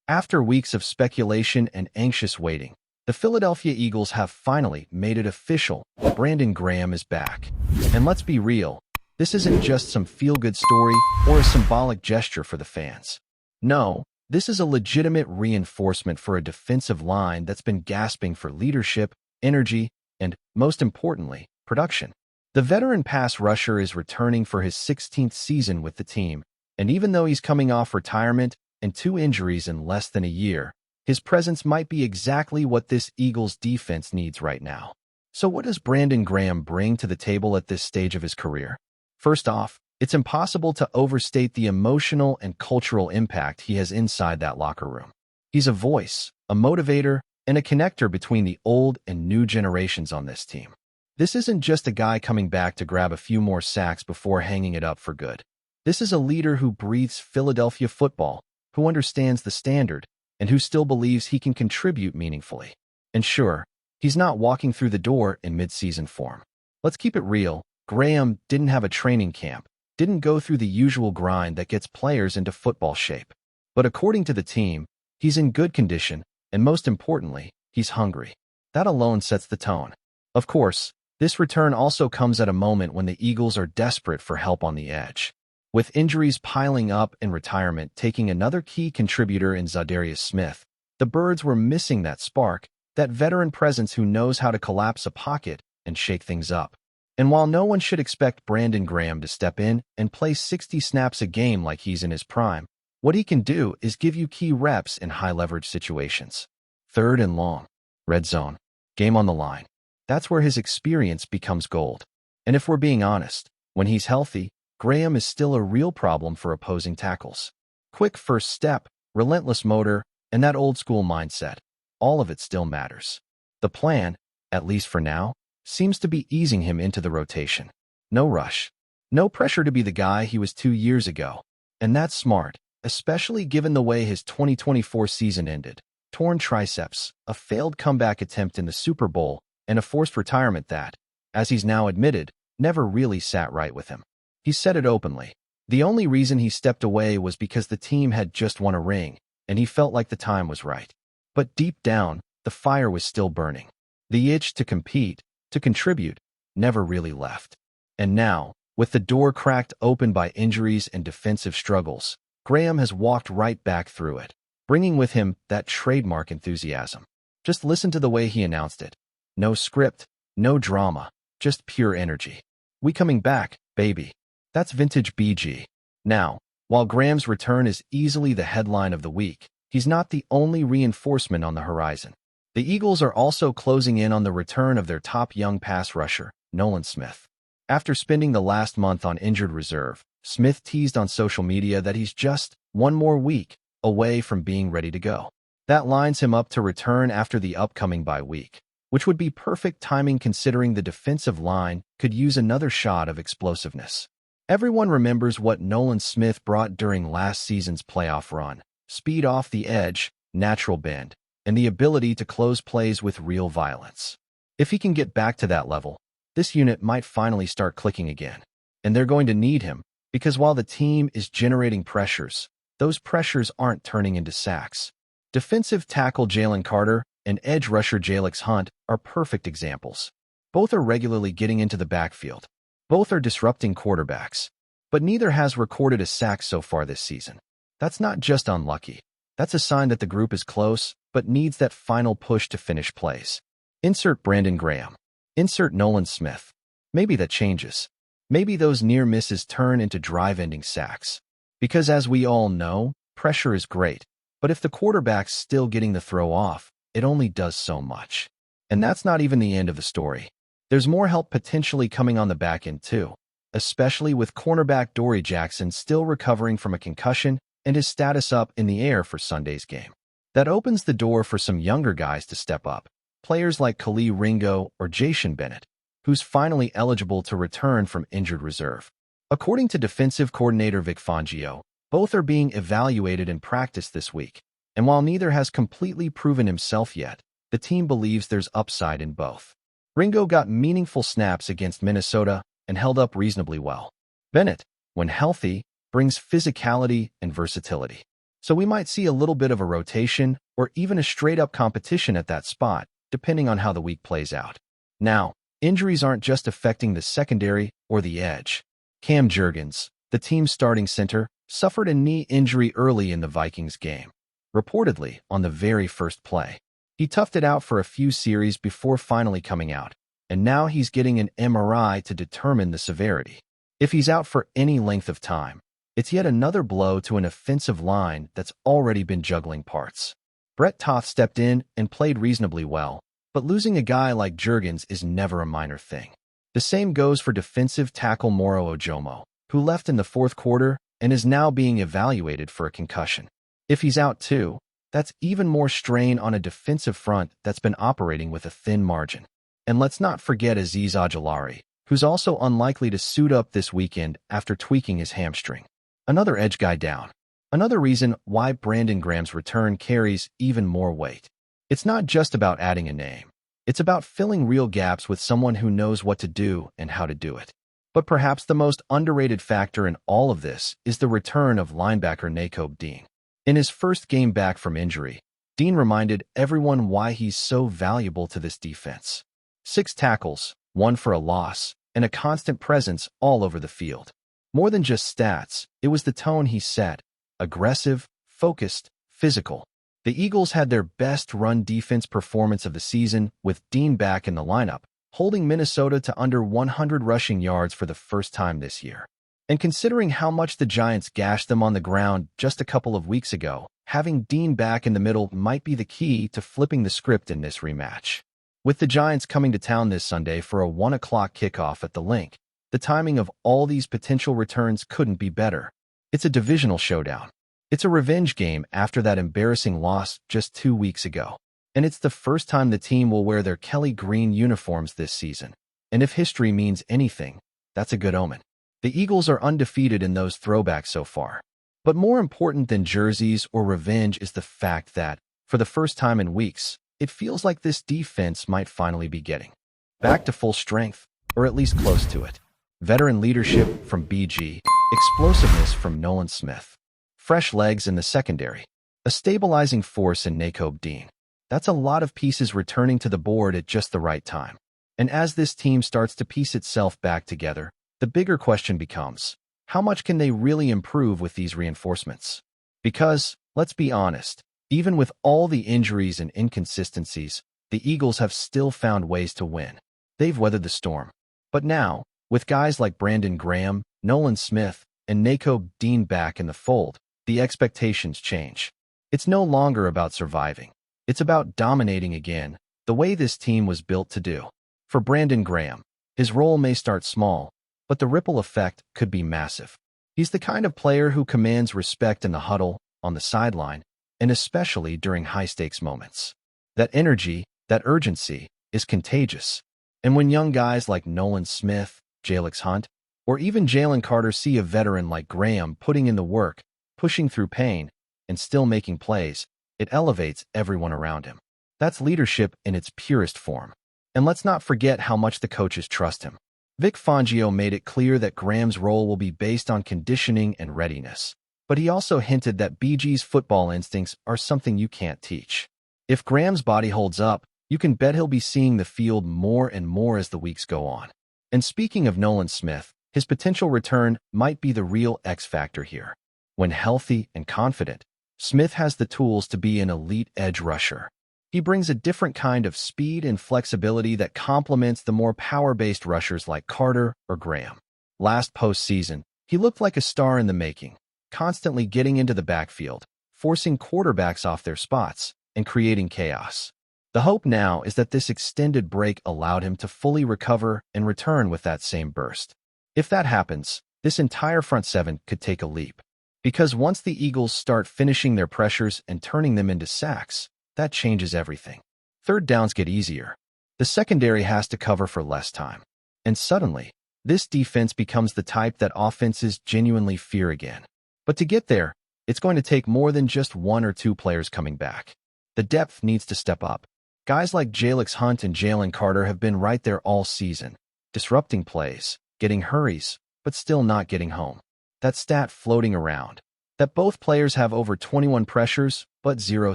After weeks of speculation and anxious waiting, the Philadelphia Eagles have finally made it official. Brandon Graham is back. And let's be real, this isn't just some feel-good story or a symbolic gesture for the fans. No, this is a legitimate reinforcement for a defensive line that's been gasping for leadership, energy, and, most importantly, production. The veteran pass rusher is returning for his 16th season with the team, and even though he's coming off retirement and 2 injuries in less than a year, his presence might be exactly what this Eagles defense needs right now. So what does Brandon Graham bring to the table at this stage of his career? First off, it's impossible to overstate the emotional and cultural impact he has inside that locker room. He's a voice, a motivator, and a connector between the old and new generations on this team. This isn't just a guy coming back to grab a few more sacks before hanging it up for good. This is a leader who breathes Philadelphia football, who understands the standard, and who still believes he can contribute meaningfully. And sure, he's not walking through the door in mid-season form. Let's keep it real. Graham didn't have a training camp, didn't go through the usual grind that gets players into football shape. But according to the team, he's in good condition, and most importantly, he's hungry. That alone sets the tone. Of course, this return also comes at a moment when the Eagles are desperate for help on the edge. With injuries piling up and retirement taking another key contributor in Zadarius Smith, the Birds were missing that spark, that veteran presence who knows how to collapse a pocket and shake things up. And while no one should expect Brandon Graham to step in and play 60 snaps a game like he's in his prime, what he can do is give you key reps in high-leverage situations. 3rd and long, red zone, game on the line. That's where his experience becomes gold. And if we're being honest, when he's healthy, Graham is still a real problem for opposing tackles. Quick first step, relentless motor, and that old-school mindset. All of it still matters. The plan, at least for now, seems to be easing him into the rotation. No rush. No pressure to be the guy he was 2 years ago. And that's smart, especially given the way his 2024 season ended. Torn triceps, a failed comeback attempt in the Super Bowl, and a forced retirement that, as he's now admitted, never really sat right with him. He said it openly. The only reason he stepped away was because the team had just won a ring, and he felt like the time was right. But deep down, the fire was still burning. The itch to compete, to contribute, never really left. And now, with the door cracked open by injuries and defensive struggles, Graham has walked right back through it, bringing with him that trademark enthusiasm. Just listen to the way he announced it. No script, no drama, just pure energy. We coming back, baby. That's vintage BG. Now, while Graham's return is easily the headline of the week, he's not the only reinforcement on the horizon. The Eagles are also closing in on the return of their top young pass rusher, Nolan Smith. After spending the last month on injured reserve, Smith teased on social media that he's just one more week away from being ready to go. That lines him up to return after the upcoming bye week, which would be perfect timing considering the defensive line could use another shot of explosiveness. Everyone remembers what Nolan Smith brought during last season's playoff run: speed off the edge, natural bend, and the ability to close plays with real violence. If he can get back to that level, this unit might finally start clicking again. And they're going to need him, because while the team is generating pressures, those pressures aren't turning into sacks. Defensive tackle Jalen Carter and edge rusher Jalix Hunt are perfect examples. Both are regularly getting into the backfield. Both are disrupting quarterbacks. But neither has recorded a sack so far this season. That's not just unlucky. That's a sign that the group is close, but needs that final push to finish plays. Insert Brandon Graham. Insert Nolan Smith. Maybe that changes. Maybe those near misses turn into drive-ending sacks. Because as we all know, pressure is great. But if the quarterback's still getting the throw off, it only does so much. And that's not even the end of the story. There's more help potentially coming on the back end too, especially with cornerback Dory Jackson still recovering from a concussion and his status up in the air for Sunday's game. That opens the door for some younger guys to step up, players like Khalil Ringo or Jason Bennett, who's finally eligible to return from injured reserve. According to defensive coordinator Vic Fangio, both are being evaluated in practice this week, and while neither has completely proven himself yet, the team believes there's upside in both. Ringo got meaningful snaps against Minnesota and held up reasonably well. Bennett, when healthy, brings physicality and versatility. So we might see a little bit of a rotation or even a straight-up competition at that spot, depending on how the week plays out. Now, injuries aren't just affecting the secondary or the edge. Cam Jurgens, the team's starting center, suffered a knee injury early in the Vikings game, reportedly on the very first play. He toughed it out for a few series before finally coming out, and now he's getting an MRI to determine the severity. If he's out for any length of time, it's yet another blow to an offensive line that's already been juggling parts. Brett Toth stepped in and played reasonably well, but losing a guy like Jurgens is never a minor thing. The same goes for defensive tackle Moro Ojomo, who left in the fourth quarter and is now being evaluated for a concussion. If he's out too, that's even more strain on a defensive front that's been operating with a thin margin. And let's not forget Azeez Ojulari, who's also unlikely to suit up this weekend after tweaking his hamstring. Another edge guy down. Another reason why Brandon Graham's return carries even more weight. It's not just about adding a name. It's about filling real gaps with someone who knows what to do and how to do it. But perhaps the most underrated factor in all of this is the return of linebacker Nakobe Dean. In his first game back from injury, Dean reminded everyone why he's so valuable to this defense. 6 tackles, 1 for a loss, and a constant presence all over the field. More than just stats, it was the tone he set. Aggressive, focused, physical. The Eagles had their best run defense performance of the season with Dean back in the lineup, holding Minnesota to under 100 rushing yards for the first time this year. And considering how much the Giants gashed them on the ground just a couple of weeks ago, having Dean back in the middle might be the key to flipping the script in this rematch. With the Giants coming to town this Sunday for a 1 o'clock kickoff at the Link, the timing of all these potential returns couldn't be better. It's a divisional showdown. It's a revenge game after that embarrassing loss just 2 weeks ago. And it's the first time the team will wear their Kelly green uniforms this season. And if history means anything, that's a good omen. The Eagles are undefeated in those throwbacks so far. But more important than jerseys or revenge is the fact that, for the first time in weeks, it feels like this defense might finally be getting back to full strength, or at least close to it. Veteran leadership from BG, explosiveness from Nolan Smith, fresh legs in the secondary, a stabilizing force in Nakobe Dean. That's a lot of pieces returning to the board at just the right time. And as this team starts to piece itself back together, the bigger question becomes, how much can they really improve with these reinforcements? Because, let's be honest, even with all the injuries and inconsistencies, the Eagles have still found ways to win. They've weathered the storm. But now, with guys like Brandon Graham, Nolan Smith, and Nakobe Dean back in the fold, the expectations change. It's no longer about surviving. It's about dominating again, the way this team was built to do. For Brandon Graham, his role may start small, but the ripple effect could be massive. He's the kind of player who commands respect in the huddle, on the sideline, and especially during high-stakes moments. That energy, that urgency, is contagious. And when young guys like Nolan Smith, Jalix Hunt, or even Jalen Carter see a veteran like Graham putting in the work, pushing through pain, and still making plays, it elevates everyone around him. That's leadership in its purest form. And let's not forget how much the coaches trust him. Vic Fangio made it clear that Graham's role will be based on conditioning and readiness. But he also hinted that BG's football instincts are something you can't teach. If Graham's body holds up, you can bet he'll be seeing the field more and more as the weeks go on. And speaking of Nolan Smith, his potential return might be the real X factor here. When healthy and confident, Smith has the tools to be an elite edge rusher. He brings a different kind of speed and flexibility that complements the more power-based rushers like Carter or Graham. Last postseason, he looked like a star in the making, constantly getting into the backfield, forcing quarterbacks off their spots, and creating chaos. The hope now is that this extended break allowed him to fully recover and return with that same burst. If that happens, this entire front seven could take a leap. Because once the Eagles start finishing their pressures and turning them into sacks, that changes everything. Third downs get easier. The secondary has to cover for less time. And suddenly, this defense becomes the type that offenses genuinely fear again. But to get there, it's going to take more than just 1 or 2 players coming back. The depth needs to step up. Guys like Jalix Hunt and Jalen Carter have been right there all season, disrupting plays, getting hurries, but still not getting home. That stat floating around, That both players have over 21 pressures, but 0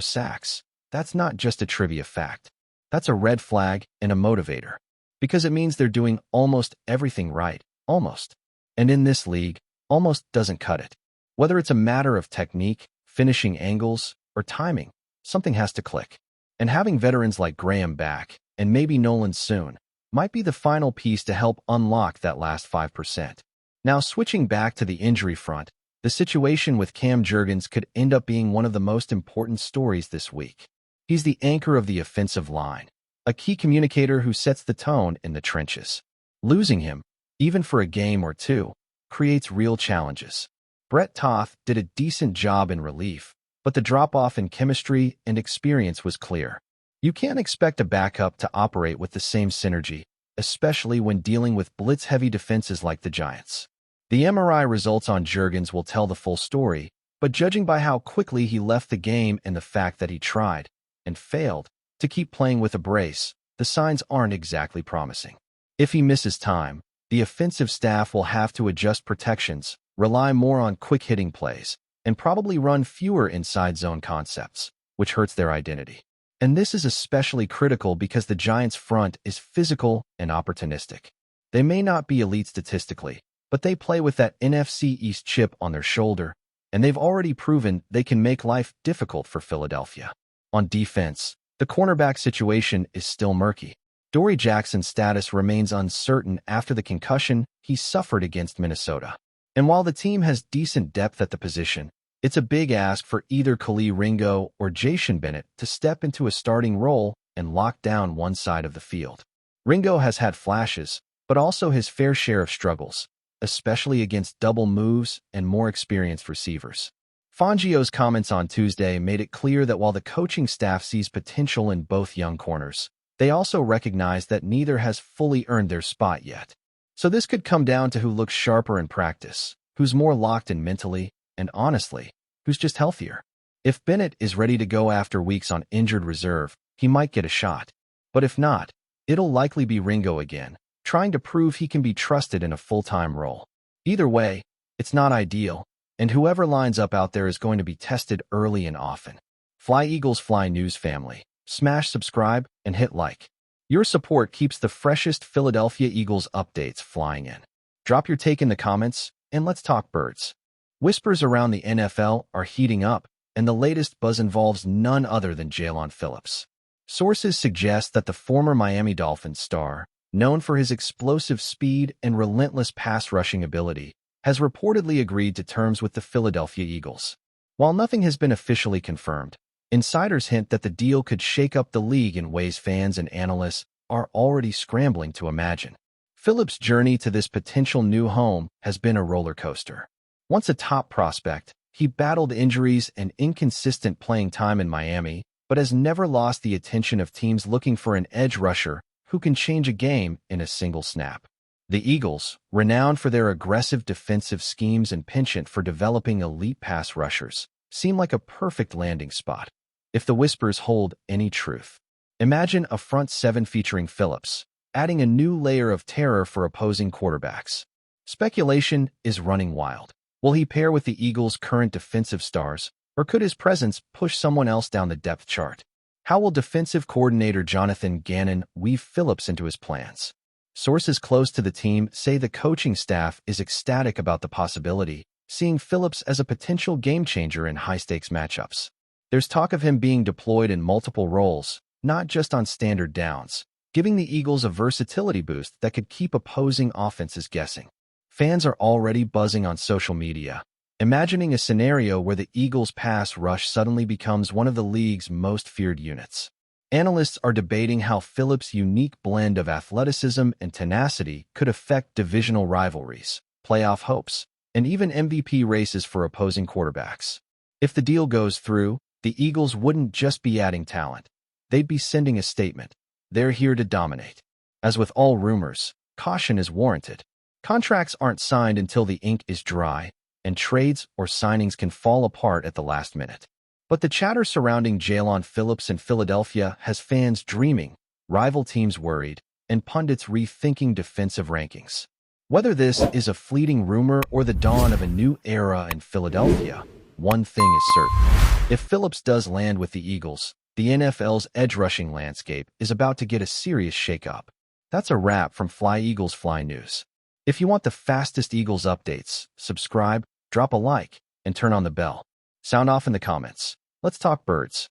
sacks. That's not just a trivia fact. That's a red flag and a motivator. Because it means they're doing almost everything right. Almost. And in this league, almost doesn't cut it. Whether it's a matter of technique, finishing angles, or timing, something has to click. And having veterans like Graham back, and maybe Nolan soon, might be the final piece to help unlock that last 5%. Now, switching back to the injury front, the situation with Cam Jurgens could end up being one of the most important stories this week. He's the anchor of the offensive line, a key communicator who sets the tone in the trenches. Losing him, even for a game or two, creates real challenges. Brett Toth did a decent job in relief, but the drop-off in chemistry and experience was clear. You can't expect a backup to operate with the same synergy, especially when dealing with blitz-heavy defenses like the Giants. The MRI results on Jurgens will tell the full story, but judging by how quickly he left the game and the fact that he tried, and failed, to keep playing with a brace, the signs aren't exactly promising. If he misses time, the offensive staff will have to adjust protections, rely more on quick-hitting plays, and probably run fewer inside zone concepts, which hurts their identity. And this is especially critical because the Giants' front is physical and opportunistic. They may not be elite statistically, but they play with that NFC East chip on their shoulder, and they've already proven they can make life difficult for Philadelphia. On defense, the cornerback situation is still murky. Dory Jackson's status remains uncertain after the concussion he suffered against Minnesota. And while the team has decent depth at the position, it's a big ask for either Khalil Ringo or Jason Bennett to step into a starting role and lock down one side of the field. Ringo has had flashes, but also his fair share of struggles, especially against double moves and more experienced receivers. Fangio's comments on Tuesday made it clear that while the coaching staff sees potential in both young corners, they also recognize that neither has fully earned their spot yet. So this could come down to who looks sharper in practice, who's more locked in mentally, and honestly, who's just healthier. If Bennett is ready to go after weeks on injured reserve, he might get a shot. But if not, it'll likely be Ringo again, trying to prove he can be trusted in a full-time role. Either way, it's not ideal, and whoever lines up out there is going to be tested early and often. FlyEaglesFly News family, smash subscribe and hit like. Your support keeps the freshest Philadelphia Eagles updates flying in. Drop your take in the comments, and let's talk birds. Whispers around the NFL are heating up, and the latest buzz involves none other than JAELAN Phillips. Sources suggest that the former Miami Dolphins star, known for his explosive speed and relentless pass-rushing ability, has reportedly agreed to terms with the Philadelphia Eagles. While nothing has been officially confirmed, insiders hint that the deal could shake up the league in ways fans and analysts are already scrambling to imagine. Phillips' journey to this potential new home has been a roller coaster. Once a top prospect, he battled injuries and inconsistent playing time in Miami, but has never lost the attention of teams looking for an edge rusher who can change a game in a single snap. The Eagles, renowned for their aggressive defensive schemes and penchant for developing elite pass rushers, seem like a perfect landing spot. If the whispers hold any truth, imagine a front seven featuring Phillips, adding a new layer of terror for opposing quarterbacks. Speculation is running wild. Will he pair with the Eagles' current defensive stars, or could his presence push someone else down the depth chart? How will defensive coordinator Jonathan Gannon weave Phillips into his plans? Sources close to the team say the coaching staff is ecstatic about the possibility, seeing Phillips as a potential game-changer in high-stakes matchups. There's talk of him being deployed in multiple roles, not just on standard downs, giving the Eagles a versatility boost that could keep opposing offenses guessing. Fans are already buzzing on social media, imagining a scenario where the Eagles' pass rush suddenly becomes one of the league's most feared units. Analysts are debating how Phillips' unique blend of athleticism and tenacity could affect divisional rivalries, playoff hopes, and even MVP races for opposing quarterbacks. If the deal goes through, the Eagles wouldn't just be adding talent. They'd be sending a statement. They're here to dominate. As with all rumors, caution is warranted. Contracts aren't signed until the ink is dry, and trades or signings can fall apart at the last minute. But the chatter surrounding JAELAN Phillips in Philadelphia has fans dreaming, rival teams worried, and pundits rethinking defensive rankings. Whether this is a fleeting rumor or the dawn of a new era in Philadelphia, one thing is certain. If Phillips does land with the Eagles, the NFL's edge-rushing landscape is about to get a serious shakeup. That's a wrap from FlyEaglesFly News. If you want the fastest Eagles updates, subscribe, drop a like, and turn on the bell. Sound off in the comments. Let's talk birds.